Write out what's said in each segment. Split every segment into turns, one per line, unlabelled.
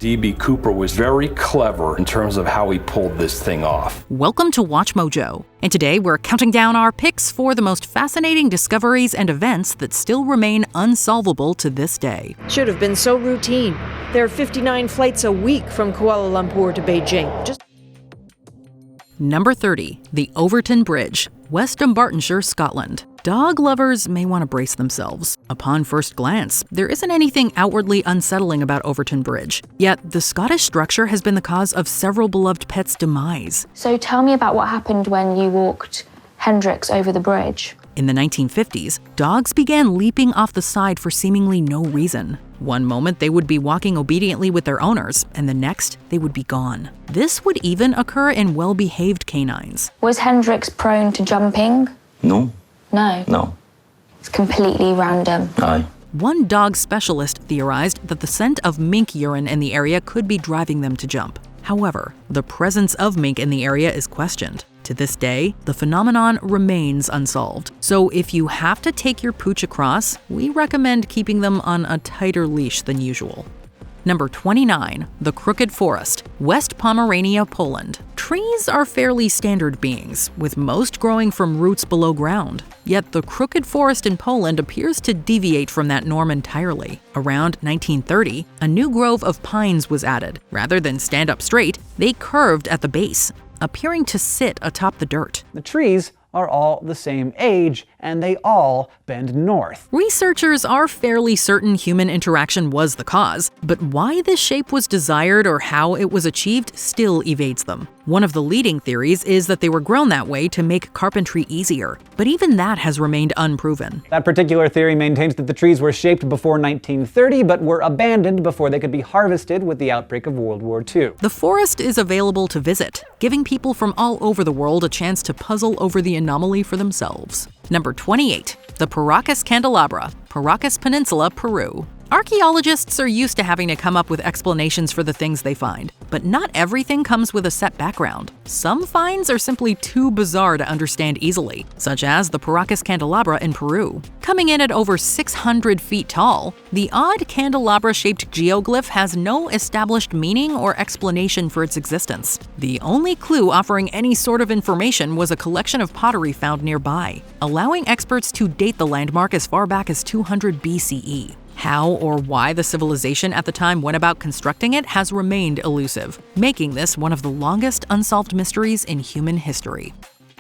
D.B. Cooper was very clever in terms of how he pulled this thing off.
Welcome to Watch Mojo, and today we're counting down our picks for the most fascinating discoveries and events that still remain unsolvable to this day.
Should have been so routine. There are 59 flights a week from Kuala Lumpur to Beijing.
Number 30, the Overton Bridge, West Dumbartonshire, Scotland. Dog lovers may want to brace themselves. Upon first glance, there isn't anything outwardly unsettling about Overton Bridge. Yet, the Scottish structure has been the cause of several beloved pets' demise.
So tell me about what happened when you walked Hendrix over the bridge.
In the 1950s, dogs began leaping off the side for seemingly no reason. One moment they would be walking obediently with their owners, and the next they would be gone. This would even occur in well-behaved canines.
Was Hendrix prone to jumping?
No.
No?
No.
It's completely random.
Aye.
One dog specialist theorized that the scent of mink urine in the area could be driving them to jump. However, the presence of mink in the area is questioned. To this day, the phenomenon remains unsolved. So if you have to take your pooch across, we recommend keeping them on a tighter leash than usual. Number 29, the Crooked Forest, West Pomerania, Poland. Trees are fairly standard beings, with most growing from roots below ground. Yet the Crooked Forest in Poland appears to deviate from that norm entirely. Around 1930, a new grove of pines was added. Rather than stand up straight, they curved at the base, appearing to sit atop the dirt.
The trees are all the same age, and they all bend north.
Researchers are fairly certain human interaction was the cause, but why this shape was desired or how it was achieved still evades them. One of the leading theories is that they were grown that way to make carpentry easier, but even that has remained unproven.
That particular theory maintains that the trees were shaped before 1930, but were abandoned before they could be harvested with the outbreak of World War II.
The forest is available to visit, giving people from all over the world a chance to puzzle over the anomaly for themselves. Number 28, the Paracas Candelabra, Paracas Peninsula, Peru. Archaeologists are used to having to come up with explanations for the things they find, but not everything comes with a set background. Some finds are simply too bizarre to understand easily, such as the Paracas Candelabra in Peru. Coming in at over 600 feet tall, the odd candelabra-shaped geoglyph has no established meaning or explanation for its existence. The only clue offering any sort of information was a collection of pottery found nearby, allowing experts to date the landmark as far back as 200 BCE. How or why the civilization at the time went about constructing it has remained elusive, making this one of the longest unsolved mysteries in human history.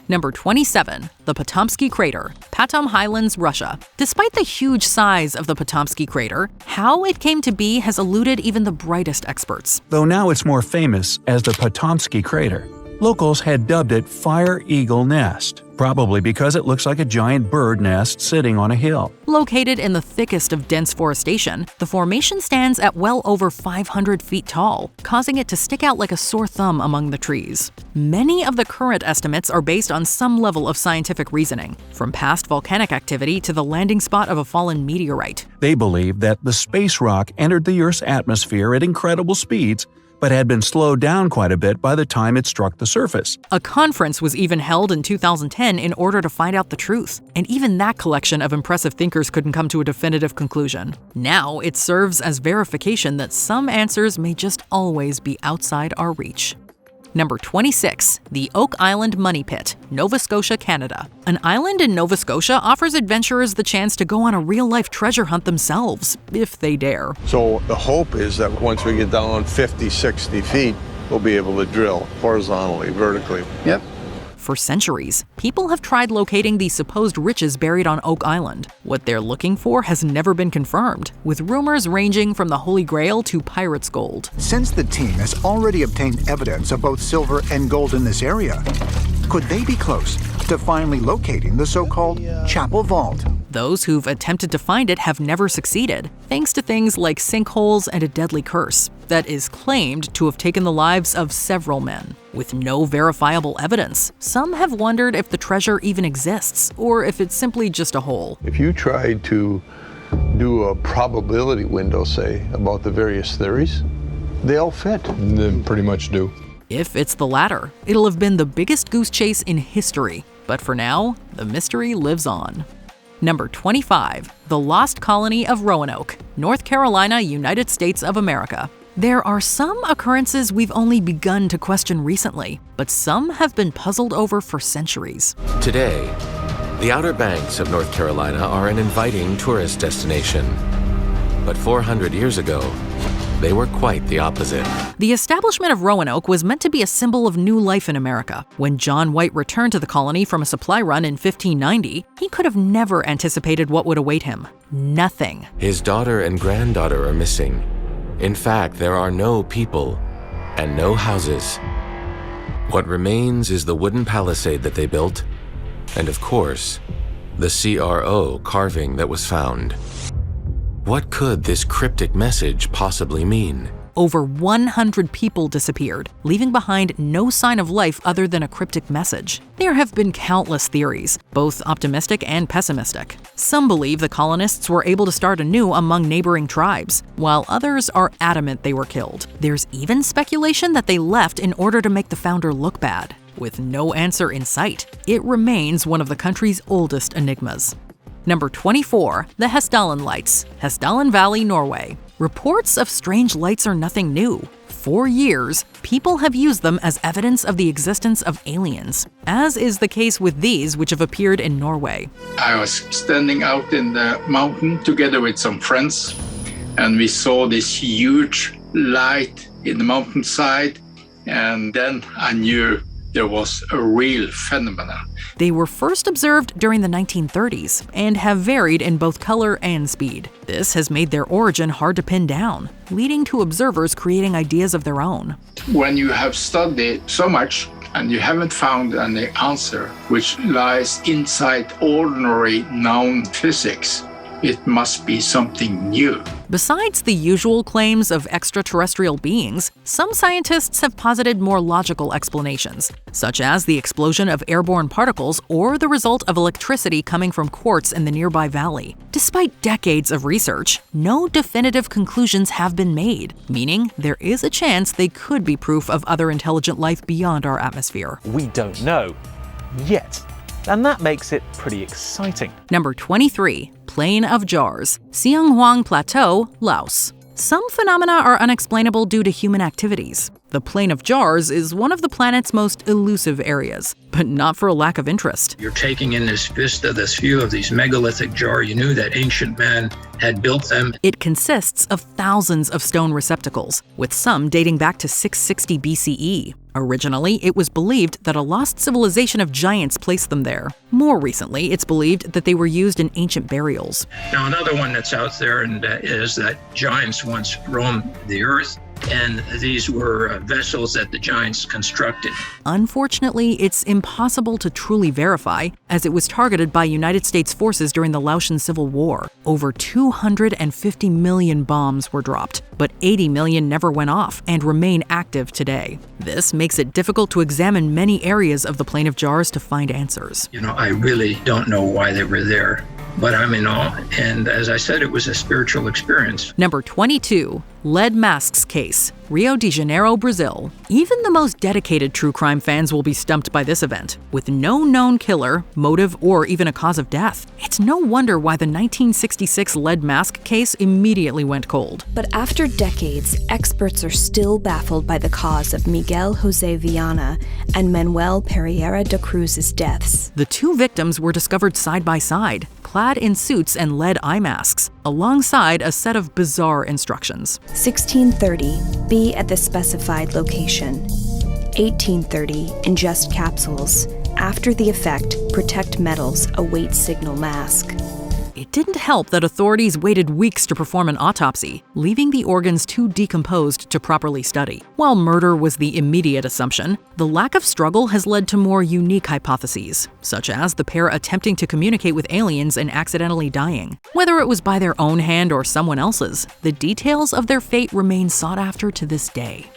Number 27, the Pomsky Crater, Patom Highlands, Russia. Despite the huge size of the Pomsky Crater, how it came to be has eluded even the brightest experts.
Though now it's more famous as the Pomsky Crater. Locals had dubbed it Fire Eagle Nest, probably because it looks like a giant bird nest sitting on a hill.
Located in the thickest of dense forestation, the formation stands at well over 500 feet tall, causing it to stick out like a sore thumb among the trees. Many of the current estimates are based on some level of scientific reasoning, from past volcanic activity to the landing spot of a fallen meteorite.
They believe that the space rock entered the Earth's atmosphere at incredible speeds, but had been slowed down quite a bit by the time it struck the surface.
A conference was even held in 2010 in order to find out the truth, and even that collection of impressive thinkers couldn't come to a definitive conclusion. Now it serves as verification that some answers may just always be outside our reach. Number 26, the Oak Island Money Pit, Nova Scotia, Canada. An island in Nova Scotia offers adventurers the chance to go on a real-life treasure hunt themselves, if they dare.
So the hope is that once we get down 50, 60 feet, we'll be able to drill horizontally, vertically.
Yep.
For centuries, people have tried locating the supposed riches buried on Oak Island. What they're looking for has never been confirmed, with rumors ranging from the Holy Grail to pirate's gold.
Since the team has already obtained evidence of both silver and gold in this area, could they be close to finally locating the so-called Chapel Vault?
Those who've attempted to find it have never succeeded, thanks to things like sinkholes and a deadly curse that is claimed to have taken the lives of several men. With no verifiable evidence, some have wondered if the treasure even exists, or if it's simply just a hole.
If you tried to do a probability window, say, about the various theories, they all fit.
They pretty much do.
If it's the latter, it'll have been the biggest goose chase in history. But for now, the mystery lives on. Number 25, the Lost Colony of Roanoke, North Carolina, United States of America. There are some occurrences we've only begun to question recently, but some have been puzzled over for centuries.
Today, the Outer Banks of North Carolina are an inviting tourist destination. But 400 years ago, they were quite the opposite.
The establishment of Roanoke was meant to be a symbol of new life in America. When John White returned to the colony from a supply run in 1590, he could have never anticipated what would await him. Nothing.
His daughter and granddaughter are missing. In fact, there are no people and no houses. What remains is the wooden palisade that they built, and of course, the CRO carving that was found. What could this cryptic message possibly mean?
Over 100 people disappeared, leaving behind no sign of life other than a cryptic message. There have been countless theories, both optimistic and pessimistic. Some believe the colonists were able to start anew among neighboring tribes, while others are adamant they were killed. There's even speculation that they left in order to make the founder look bad. With no answer in sight, it remains one of the country's oldest enigmas. Number 24, the Hallin Lights, Hallin Valley, Norway. Reports of strange lights are nothing new. For years, people have used them as evidence of the existence of aliens, as is the case with these which have appeared in Norway.
I was standing out in the mountain together with some friends, and we saw this huge light in the mountainside, and then I knew there was a real phenomenon.
They were first observed during the 1930s and have varied in both color and speed. This has made their origin hard to pin down, leading to observers creating ideas of their own.
When you have studied so much and you haven't found any answer which lies inside ordinary known physics, it must be something new.
Besides the usual claims of extraterrestrial beings, some scientists have posited more logical explanations, such as the explosion of airborne particles or the result of electricity coming from quartz in the nearby valley. Despite decades of research, no definitive conclusions have been made, meaning there is a chance they could be proof of other intelligent life beyond our atmosphere.
We don't know yet. And that makes it pretty exciting.
Number 23, Plain of Jars, Seonghoang Plateau, Laos. Some phenomena are unexplainable due to human activities. The Plain of Jars is one of the planet's most elusive areas, but not for a lack of interest.
You're taking in this vista, this view of these megalithic jars. You knew that ancient man had built them.
It consists of thousands of stone receptacles, with some dating back to 660 BCE. Originally, it was believed that a lost civilization of giants placed them there. More recently, it's believed that they were used in ancient burials.
Now, another one that's out there is that giants once roamed the earth, and these were vessels that the giants constructed.
Unfortunately, it's impossible to truly verify, as it was targeted by United States forces during the Laotian Civil War. Over 250 million bombs were dropped, but 80 million never went off and remain active today. This makes it difficult to examine many areas of the Plain of Jars to find answers.
I really don't know why they were there, but I'm in awe. And as I said, it was a spiritual experience.
Number 22, Lead Masks Case, Rio de Janeiro, Brazil. Even the most dedicated true crime fans will be stumped by this event. With no known killer, motive, or even a cause of death, it's no wonder why the 1966 lead mask case immediately went cold.
But after decades, experts are still baffled by the cause of Miguel Jose Viana and Manuel Pereira da Cruz's deaths.
The two victims were discovered side by side, clad in suits and lead eye masks, alongside a set of bizarre instructions.
1630, be at the specified location. 1830, ingest capsules. After the effect, protect metals, await signal mask.
It didn't help that authorities waited weeks to perform an autopsy, leaving the organs too decomposed to properly study. While murder was the immediate assumption, the lack of struggle has led to more unique hypotheses, such as the pair attempting to communicate with aliens and accidentally dying. Whether it was by their own hand or someone else's, the details of their fate remain sought after to this day.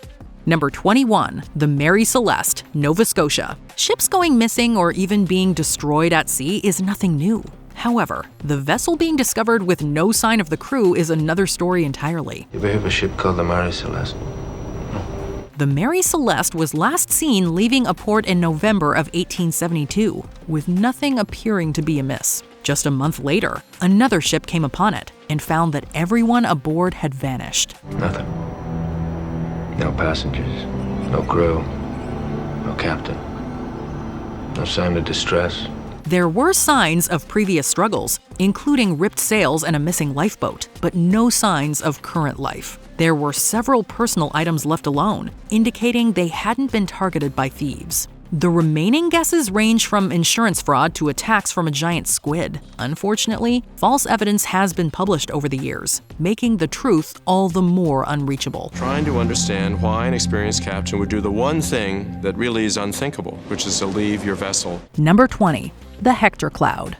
Number 21, the Mary Celeste, Nova Scotia. Ships going missing or even being destroyed at sea is nothing new. However, the vessel being discovered with no sign of the crew is another story entirely.
You ever heard of a ship called the Mary Celeste?
The Mary Celeste was last seen leaving a port in November of 1872, with nothing appearing to be amiss. Just a month later, another ship came upon it and found that everyone aboard had vanished.
Nothing. No passengers, no crew, no captain. No sign of distress.
There were signs of previous struggles, including ripped sails and a missing lifeboat, but no signs of current life. There were several personal items left alone, indicating they hadn't been targeted by thieves. The remaining guesses range from insurance fraud to attacks from a giant squid. Unfortunately, false evidence has been published over the years, making the truth all the more unreachable.
Trying to understand why an experienced captain would do the one thing that really is unthinkable, which is to leave your vessel.
Number 20. The Hector Cloud.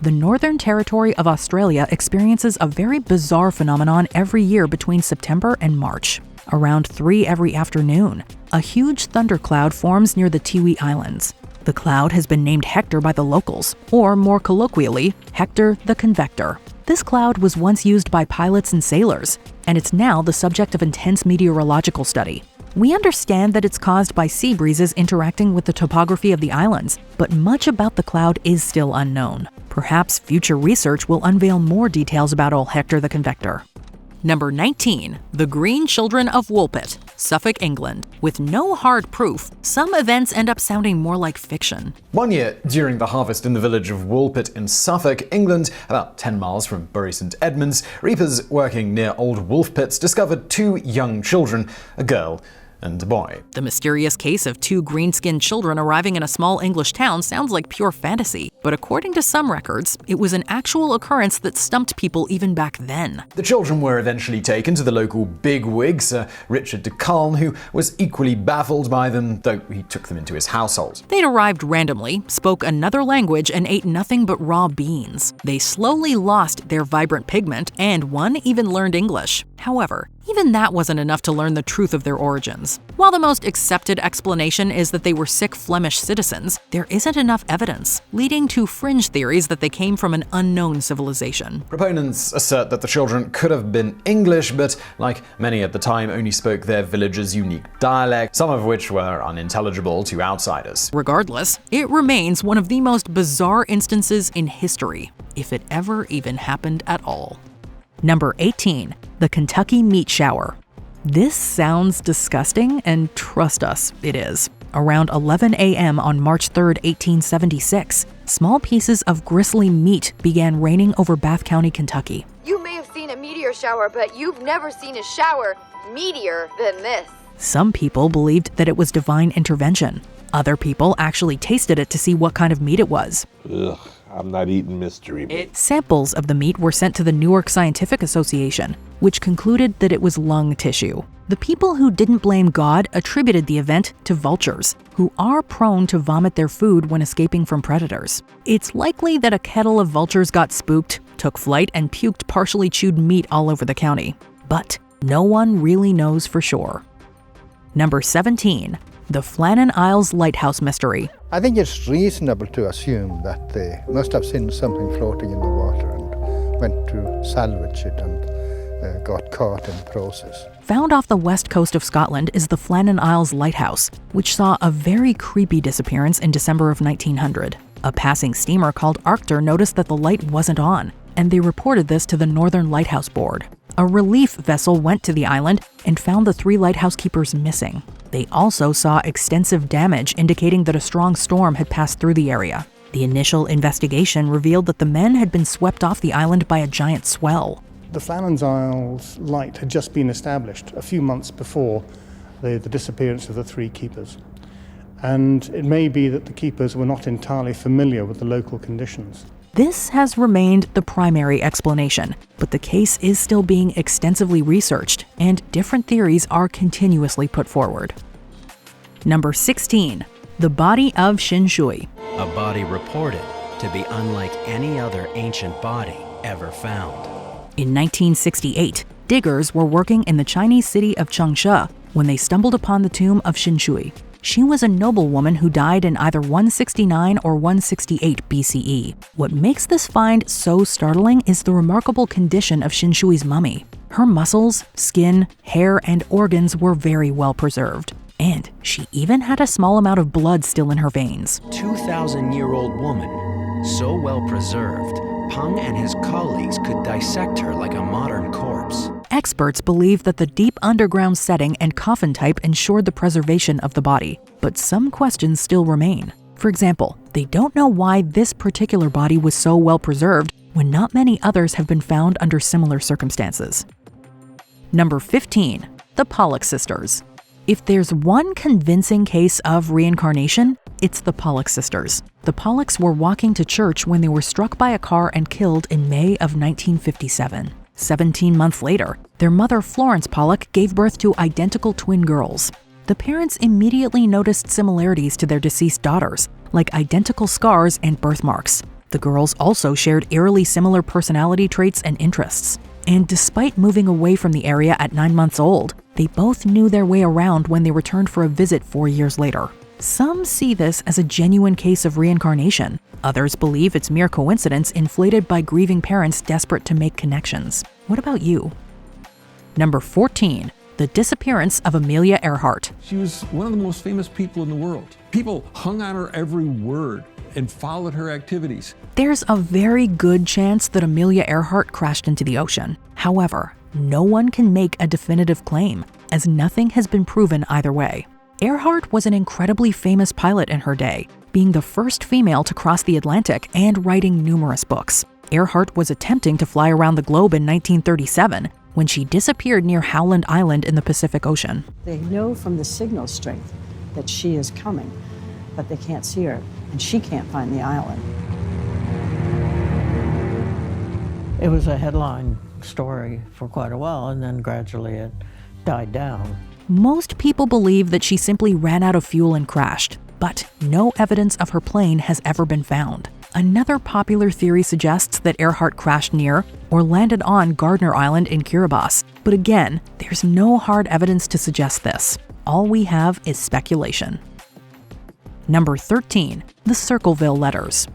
The Northern Territory of Australia experiences a very bizarre phenomenon every year between September and March. Around 3 every afternoon, a huge thundercloud forms near the Tiwi Islands. The cloud has been named Hector by the locals, or more colloquially, Hector the Convector. This cloud was once used by pilots and sailors, and it's now the subject of intense meteorological study. We understand that it's caused by sea breezes interacting with the topography of the islands, but much about the cloud is still unknown. Perhaps future research will unveil more details about old Hector the Convector. Number 19. The Green Children of Woolpit, Suffolk, England. With no hard proof, some events end up sounding more like fiction.
One year, during the harvest in the village of Woolpit in Suffolk, England, about 10 miles from Bury St Edmunds, reapers working near old wolf pits discovered 2 young children, a girl and a boy.
The mysterious case of 2 green-skinned children arriving in a small English town sounds like pure fantasy, but according to some records, it was an actual occurrence that stumped people even back then.
The children were eventually taken to the local bigwig, Sir Richard de Calne, who was equally baffled by them, though he took them into his household.
They'd arrived randomly, spoke another language, and ate nothing but raw beans. They slowly lost their vibrant pigment, and one even learned English. However, even that wasn't enough to learn the truth of their origins. While the most accepted explanation is that they were sick Flemish citizens, there isn't enough evidence, leading to fringe theories that they came from an unknown civilization.
Proponents assert that the children could have been English, but like many at the time, only spoke their village's unique dialect, some of which were unintelligible to outsiders.
Regardless, it remains one of the most bizarre instances in history, if it ever even happened at all. Number 18. The Kentucky Meat Shower. This sounds disgusting, and trust us, it is. Around 11 a.m. on March 3, 1876, small pieces of gristly meat began raining over Bath County, Kentucky.
You may have seen a meteor shower, but you've never seen a shower meatier than this.
Some people believed that it was divine intervention. Other people actually tasted it to see what kind of meat it was.
Ugh, I'm not eating mystery meat.
Samples of the meat were sent to the Newark Scientific Association, which concluded that it was lung tissue. The people who didn't blame God attributed the event to vultures, who are prone to vomit their food when escaping from predators. It's likely that a kettle of vultures got spooked, took flight, and puked partially chewed meat all over the county. But no one really knows for sure. Number 17. The Flanagan Isles Lighthouse Mystery.
I think it's reasonable to assume that they must have seen something floating in the water and went to salvage it and got caught in the process.
Found off the west coast of Scotland is the Flanagan Isles Lighthouse, which saw a very creepy disappearance in December of 1900. A passing steamer called Arctur noticed that the light wasn't on, and they reported this to the Northern Lighthouse Board. A relief vessel went to the island and found the 3 lighthouse keepers missing. They also saw extensive damage indicating that a strong storm had passed through the area. The initial investigation revealed that the men had been swept off the island by a giant swell.
The Flanagan Isles Light had just been established a few months before the disappearance of the 3 keepers. And it may be that the keepers were not entirely familiar with the local conditions.
This has remained the primary explanation, but the case is still being extensively researched, and different theories are continuously put forward. Number 16. The Body of Shinui.
A body reported to be unlike any other ancient body ever found.
In 1968, diggers were working in the Chinese city of Changsha when they stumbled upon the tomb of Shinui. She was a noblewoman who died in either 169 or 168 BCE. What makes this find so startling is the remarkable condition of Shinsui's mummy. Her muscles, skin, hair, and organs were very well preserved. And she even had a small amount of blood still in her veins.
2,000-year-old woman, so well preserved, Peng and his colleagues could dissect her like a modern corpse.
Experts believe that the deep underground setting and coffin type ensured the preservation of the body, but some questions still remain. For example, they don't know why this particular body was so well preserved when not many others have been found under similar circumstances. Number 15. The Pollock Sisters. If there's one convincing case of reincarnation, it's the Pollock Sisters. The Pollocks were walking to church when they were struck by a car and killed in May of 1957. 17 months later, their mother Florence Pollock gave birth to identical twin girls. The parents immediately noticed similarities to their deceased daughters, like identical scars and birthmarks. The girls also shared eerily similar personality traits and interests. And despite moving away from the area at 9 months old, they both knew their way around when they returned for a visit 4 years later. Some see this as a genuine case of reincarnation. Others believe it's mere coincidence inflated by grieving parents desperate to make connections. What about you? Number 14. The Disappearance of Amelia Earhart.
She was one of the most famous people in the world. People hung on her every word and followed her activities.
There's a very good chance that Amelia Earhart crashed into the ocean. However, no one can make a definitive claim, as nothing has been proven either way. Earhart was an incredibly famous pilot in her day, being the first female to cross the Atlantic and writing numerous books. Earhart was attempting to fly around the globe in 1937 when she disappeared near Howland Island in the Pacific Ocean.
They know from the signal strength that she is coming, but they can't see her, and she can't find the island. It was a headline story for quite a while, and then gradually it died down.
Most people believe that she simply ran out of fuel and crashed, but no evidence of her plane has ever been found. Another popular theory suggests that Earhart crashed near or landed on Gardner Island in Kiribati, but again, there's no hard evidence to suggest this. All we have is speculation. Number 13. The Circleville Letters.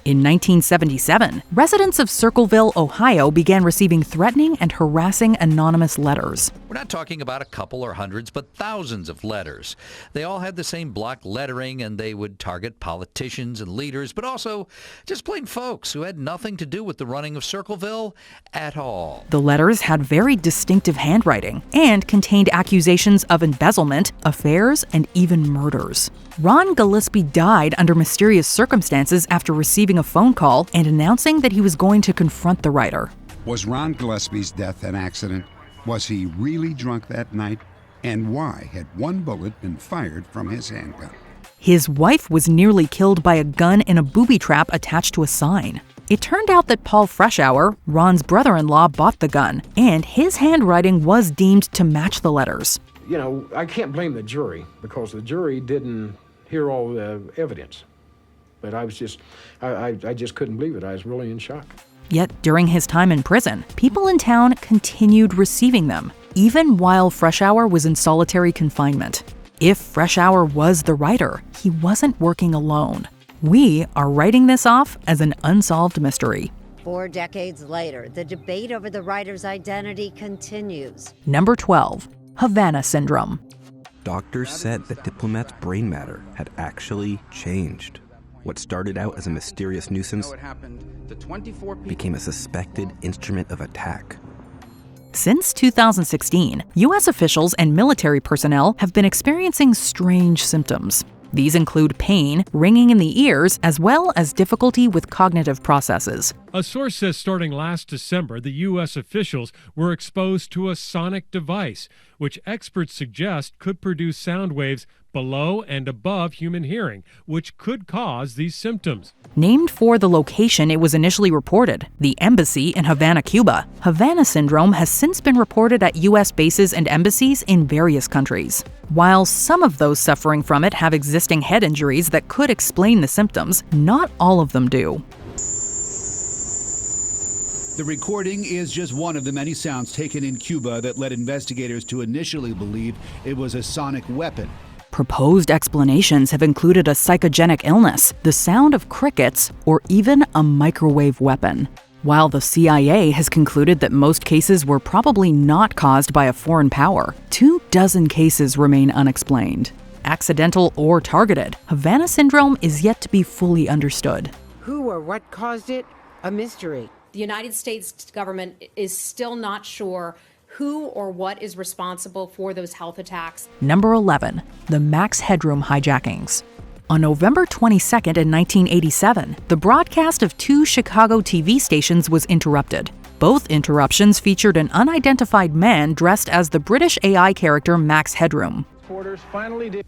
In 1977, residents of Circleville, Ohio began receiving threatening and harassing anonymous letters.
We're not talking about a couple or hundreds, but thousands of letters. They all had the same block lettering, and they would target politicians and leaders, but also just plain folks who had nothing to do with the running of Circleville at all.
The letters had very distinctive handwriting and contained accusations of embezzlement, affairs, and even murders. Ron Gillespie died under mysterious circumstances after receiving a phone call and announcing that he was going to confront the writer.
Was Ron Gillespie's death an accident? Was he really drunk that night? And why had one bullet been fired from his handgun?
His wife was nearly killed by a gun in a booby trap attached to a sign. It turned out that Paul Freshour, Ron's brother-in-law, bought the gun, and his handwriting was deemed to match the letters.
You know, I can't blame the jury because the jury didn't hear all the evidence. But I just couldn't believe it. I was really in shock.
Yet during his time in prison, people in town continued receiving them, even while Freshour was in solitary confinement. If Freshour was the writer, he wasn't working alone. We are writing this off as an unsolved mystery.
4 decades later, the debate over the writer's identity continues.
Number 12. Havana Syndrome.
Doctors said that Diplomat's brain matter had actually changed. What started out as a mysterious nuisance became a suspected instrument of attack.
Since 2016, U.S. officials and military personnel have been experiencing strange symptoms. These include pain, ringing in the ears, as well as difficulty with cognitive processes.
A source says starting last December, the U.S. officials were exposed to a sonic device, which experts suggest could produce sound waves below and above human hearing, which could cause these symptoms.
Named for the location it was initially reported, the embassy in Havana, Cuba, Havana Syndrome has since been reported at U.S. bases and embassies in various countries. While some of those suffering from it have existing head injuries that could explain the symptoms, not all of them do.
The recording is just one of the many sounds taken in Cuba that led investigators to initially believe it was a sonic weapon.
Proposed explanations have included a psychogenic illness, the sound of crickets, or even a microwave weapon. While the CIA has concluded that most cases were probably not caused by a foreign power, 24 cases remain unexplained. Accidental or targeted, Havana Syndrome is yet to be fully understood.
Who or what caused it? A mystery.
The United States government is still not sure
who or what is responsible for those health attacks.
Number 11, the Max Headroom hijackings. On November 22nd in 1987, the broadcast of 2 Chicago TV stations was interrupted. Both interruptions featured an unidentified man dressed as the British AI character Max Headroom.
Quarters finally did.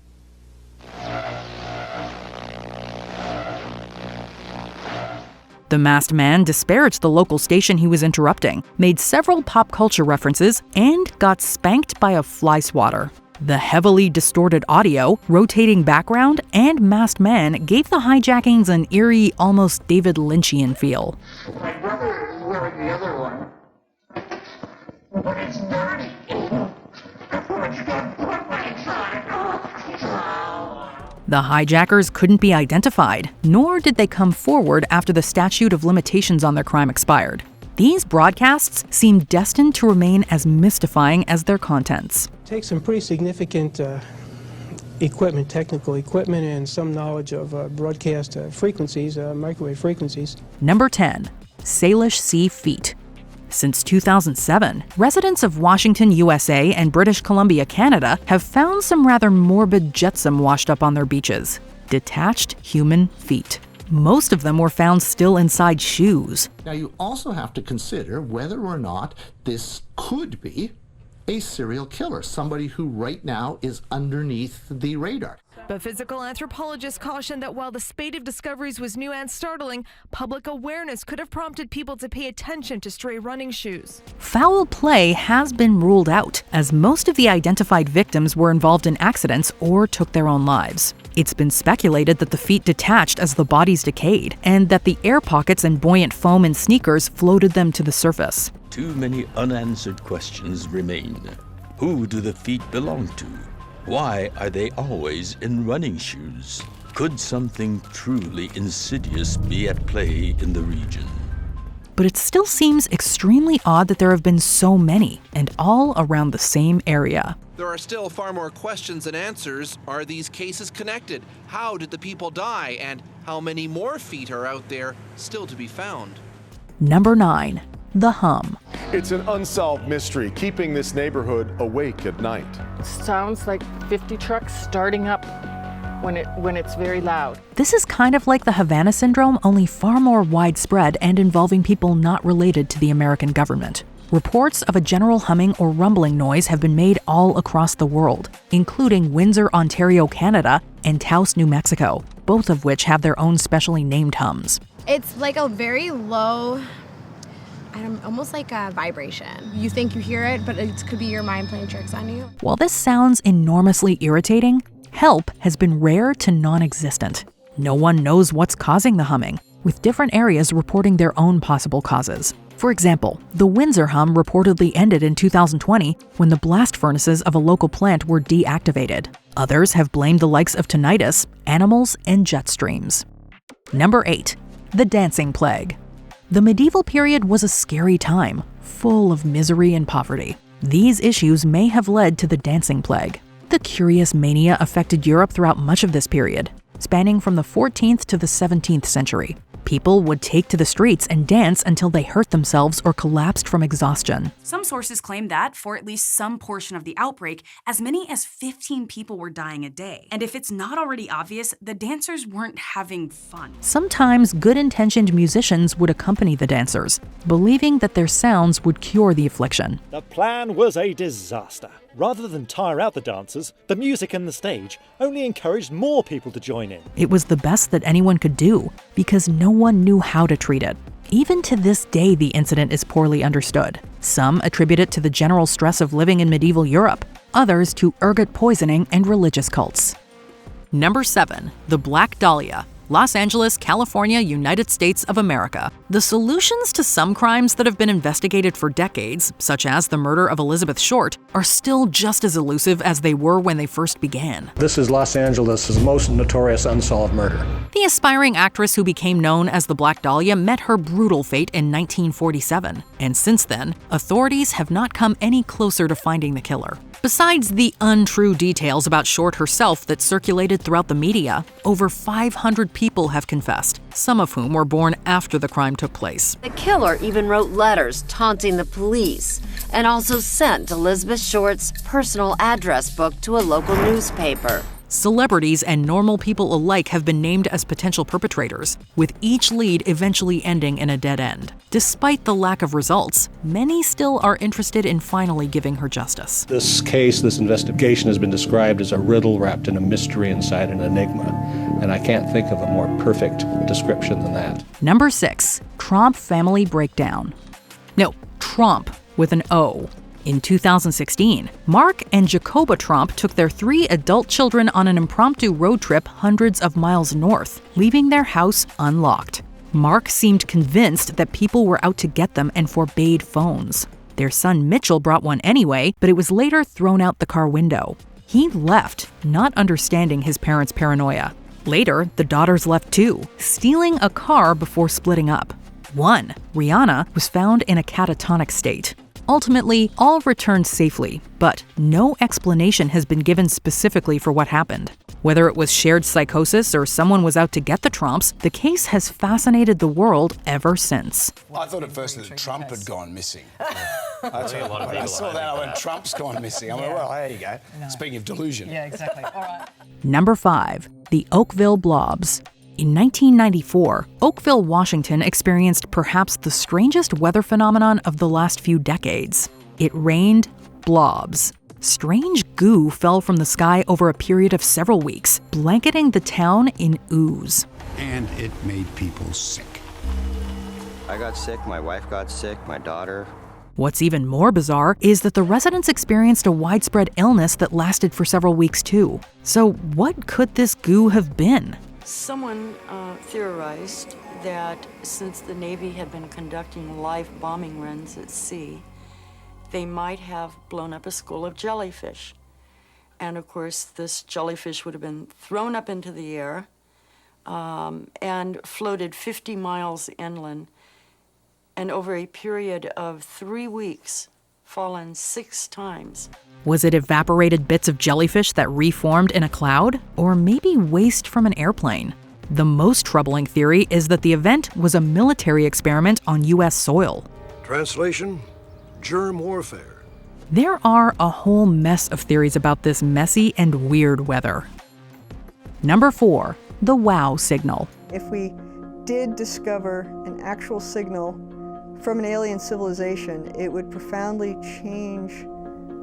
The masked man disparaged the local station he was interrupting, made several pop culture references, and got spanked by a fly swatter. The heavily distorted audio, rotating background, and masked man gave the hijackings an eerie, almost David Lynchian feel.
My brother is wearing the other one, but it's dirty. Before it's got blood inside.
The hijackers couldn't be identified, nor did they come forward after the statute of limitations on their crime expired. These broadcasts seem destined to remain as mystifying as their contents.
It takes some pretty significant equipment, technical equipment, and some knowledge of broadcast frequencies, microwave frequencies.
Number 10, Salish Sea Feet. Since 2007, residents of Washington, USA and British Columbia, Canada have found some rather morbid jetsam washed up on their beaches. Detached human feet. Most of them were found still inside shoes.
Now you also have to consider whether or not this could be a serial killer, somebody who right now is underneath the radar.
But physical anthropologists caution that while the spate of discoveries was new and startling, public awareness could have prompted people to pay attention to stray running shoes.
Foul play has been ruled out, as most of the identified victims were involved in accidents or took their own lives. It's been speculated that the feet detached as the bodies decayed, and that the air pockets and buoyant foam in sneakers floated them to the surface.
Too many unanswered questions remain. Who do the feet belong to? Why are they always in running shoes? Could something truly insidious be at play in the region?
But it still seems extremely odd that there have been so many, and all around the same area.
There are still far more questions than answers. Are these cases connected? How did the people die? And how many more feet are out there still to be found?
Number 9. The Hum.
It's an unsolved mystery, keeping this neighborhood awake at night.
Sounds like 50 trucks starting up when it's very loud.
This is kind of like the Havana Syndrome, only far more widespread and involving people not related to the American government. Reports of a general humming or rumbling noise have been made all across the world, including Windsor, Ontario, Canada, and Taos, New Mexico, both of which have their own specially named hums.
It's like a very low, almost like a vibration. You think you hear it, but it could be your mind playing tricks on you.
While this sounds enormously irritating, help has been rare to non-existent. No one knows what's causing the humming, with different areas reporting their own possible causes. For example, the Windsor hum reportedly ended in 2020 when the blast furnaces of a local plant were deactivated. Others have blamed the likes of tinnitus, animals, and jet streams. Number 8. The Dancing Plague. The medieval period was a scary time, full of misery and poverty. These issues may have led to the Dancing Plague. The curious mania affected Europe throughout much of this period, spanning from the 14th to the 17th century. People would take to the streets and dance until they hurt themselves or collapsed from exhaustion.
Some sources claim that, for at least some portion of the outbreak, as many as 15 people were dying a day. And if it's not already obvious, the dancers weren't having fun.
Sometimes good-intentioned musicians would accompany the dancers, believing that their sounds would cure the affliction.
The plan was a disaster. Rather than tire out the dancers, the music and the stage only encouraged more people to join in.
It was the best that anyone could do, because no one knew how to treat it. Even to this day, the incident is poorly understood. Some attribute it to the general stress of living in medieval Europe, others to ergot poisoning and religious cults. Number 7. The Black Dahlia. Los Angeles, California, United States of America. The solutions to some crimes that have been investigated for decades, such as the murder of Elizabeth Short, are still just as elusive as they were when they first began.
This is Los Angeles' most notorious unsolved murder.
The aspiring actress who became known as the Black Dahlia met her brutal fate in 1947, and since then, authorities have not come any closer to finding the killer. Besides the untrue details about Short herself that circulated throughout the media, over 500 people have confessed, some of whom were born after the crime took place.
The killer even wrote letters taunting the police and also sent Elizabeth Short's personal address book to a local newspaper.
Celebrities and normal people alike have been named as potential perpetrators, with each lead eventually ending in a dead end. Despite the lack of results, many still are interested in finally giving her justice.
This case, this investigation has been described as a riddle wrapped in a mystery inside an enigma, and I can't think of a more perfect description than that.
Number 6, Tromp family breakdown. No, Tromp with an O. In 2016, Mark and Jacoba Tromp took their 3 adult children on an impromptu road trip hundreds of miles north, leaving their house unlocked. Mark seemed convinced that people were out to get them and forbade phones. Their son Mitchell brought one anyway, but it was later thrown out the car window. He left, not understanding his parents' paranoia. Later, the daughters left too, stealing a car before splitting up. One, Rihanna, was found in a catatonic state. Ultimately, all returned safely, but no explanation has been given specifically for what happened. Whether it was shared psychosis or someone was out to get the Tromps, the case has fascinated the world ever since.
I thought at first that Trump had gone missing. When I saw that, I went, Trump's gone missing. I went, well, there you go. No. Speaking of delusion.
Yeah, exactly. All right.
Number 5, the Oakville Blobs. In 1994, Oakville, Washington experienced perhaps the strangest weather phenomenon of the last few decades. It rained blobs. Strange goo fell from the sky over a period of several weeks, blanketing the town in ooze.
And it made people sick.
I got sick, my wife got sick, my daughter.
What's even more bizarre is that the residents experienced a widespread illness that lasted for several weeks too. So what could this goo have been?
Someone theorized that since the Navy had been conducting live bombing runs at sea, they might have blown up a school of jellyfish. And of course, this jellyfish would have been thrown up into the air and floated 50 miles inland, and over a period of 3 weeks, fallen 6 times.
Was it evaporated bits of jellyfish that reformed in a cloud? Or maybe waste from an airplane? The most troubling theory is that the event was a military experiment on U.S. soil.
Translation: germ warfare.
There are a whole mess of theories about this messy and weird weather. Number 4, the WOW signal.
If we did discover an actual signal from an alien civilization, it would profoundly change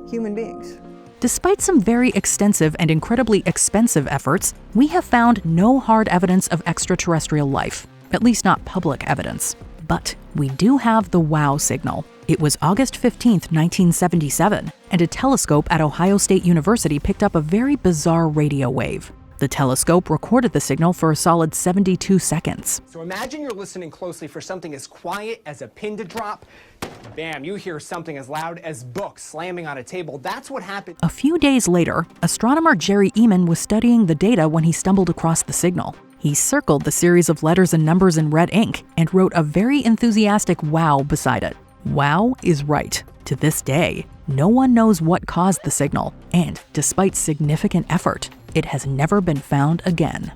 human beings.
Despite some very extensive and incredibly expensive efforts, we have found no hard evidence of extraterrestrial life, at least not public evidence. But we do have the WOW signal. It was August 15th, 1977, and a telescope at Ohio State University picked up a very bizarre radio wave. The telescope recorded the signal for a solid 72 seconds.
So imagine you're listening closely for something as quiet as a pin to drop. Bam, you hear something as loud as books slamming on a table. That's what happened.
A few days later, astronomer Jerry Eman was studying the data when he stumbled across the signal. He circled the series of letters and numbers in red ink and wrote a very enthusiastic wow beside it. Wow is right. To this day, no one knows what caused the signal, and despite significant effort, it has never been found again.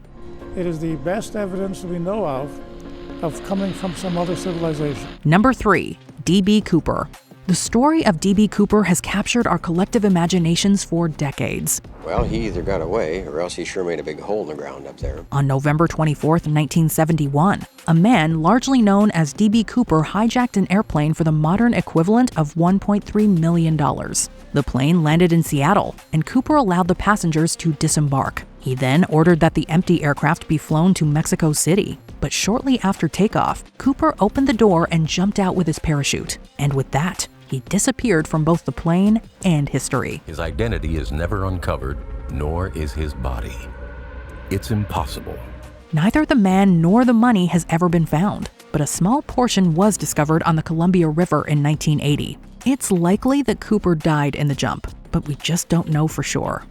It is the best evidence we know of coming from some other civilization.
Number 3, D.B. Cooper. The story of D.B. Cooper has captured our collective imaginations for decades.
Well, he either got away or else he sure made a big hole in the ground up there.
On November 24th, 1971, a man largely known as D.B. Cooper hijacked an airplane for the modern equivalent of $1.3 million. The plane landed in Seattle, and Cooper allowed the passengers to disembark. He then ordered that the empty aircraft be flown to Mexico City. But shortly after takeoff, Cooper opened the door and jumped out with his parachute. And with that, he disappeared from both the plane and history.
His identity is never uncovered, nor is his body. It's impossible.
Neither the man nor the money has ever been found, but a small portion was discovered on the Columbia River in 1980. It's likely that Cooper died in the jump, but we just don't know for sure.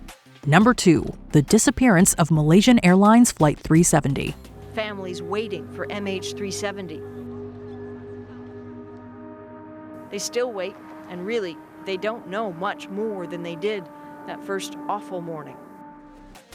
Number 2, the disappearance of Malaysian Airlines Flight 370.
Families waiting for MH370. They still wait, and really, they don't know much more than they did that first awful morning.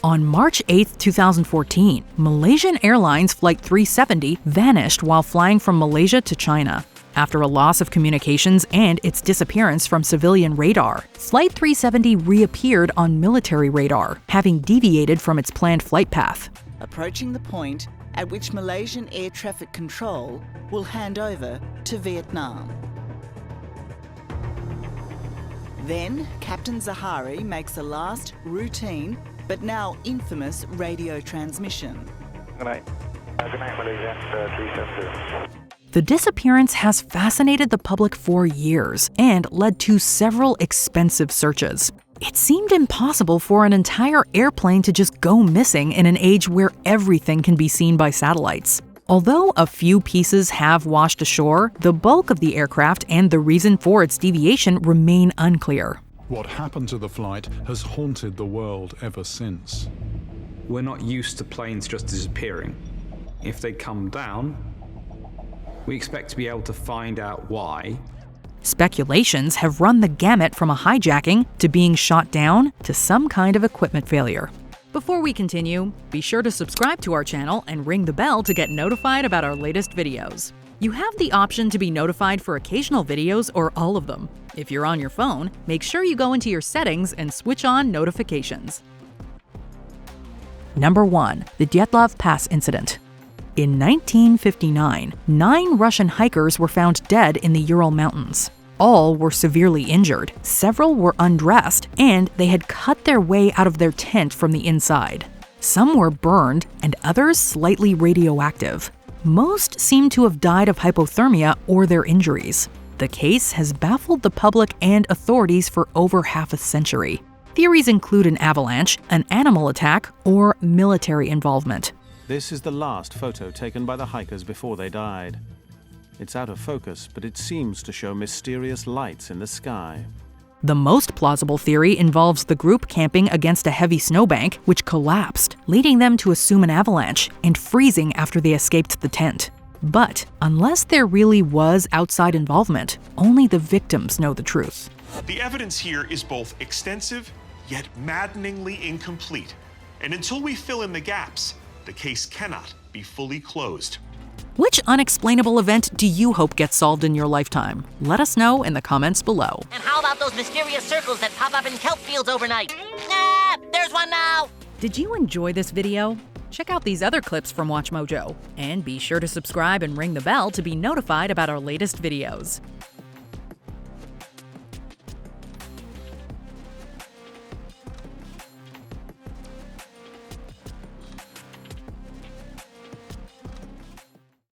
On March 8, 2014, Malaysian Airlines Flight 370 vanished while flying from Malaysia to China. After a loss of communications and its disappearance from civilian radar, Flight 370 reappeared on military radar, having deviated from its planned flight path.
Approaching the point at which Malaysian Air Traffic Control will hand over to Vietnam. Then, Captain Zahari makes a last routine but now infamous radio transmission.
Good night. Good night, Malaysian 370.
The disappearance has fascinated the public for years and led to several expensive searches. It seemed impossible for an entire airplane to just go missing in an age where everything can be seen by satellites. Although a few pieces have washed ashore, the bulk of the aircraft and the reason for its deviation remain unclear.
What happened to the flight has haunted the world ever since.
We're not used to planes just disappearing. If they come down, we expect to be able to find out why.
Speculations have run the gamut from a hijacking to being shot down to some kind of equipment failure. Before we continue, be sure to subscribe to our channel and ring the bell to get notified about our latest videos. You have the option to be notified for occasional videos or all of them. If you're on your phone, make sure you go into your settings and switch on notifications. Number 1. The Dyatlov Pass Incident. In 1959, 9 Russian hikers were found dead in the Ural Mountains. All were severely injured, several were undressed, and they had cut their way out of their tent from the inside. Some were burned, and others slightly radioactive. Most seem to have died of hypothermia or their injuries. The case has baffled the public and authorities for over half a century. Theories include an avalanche, an animal attack, or military involvement.
This is the last photo taken by the hikers before they died. It's out of focus, but it seems to show mysterious lights in the sky.
The most plausible theory involves the group camping against a heavy snowbank, which collapsed, leading them to assume an avalanche and freezing after they escaped the tent. But unless there really was outside involvement, only the victims know the truth.
The evidence here is both extensive, yet maddeningly incomplete. And until we fill in the gaps, the case cannot be fully closed.
Which unexplainable event do you hope gets solved in your lifetime? Let us know in the comments below.
And how about those mysterious circles that pop up in kelp fields overnight? Ah, there's one now!
Did you enjoy this video? Check out these other clips from WatchMojo. And be sure to subscribe and ring the bell to be notified about our latest videos.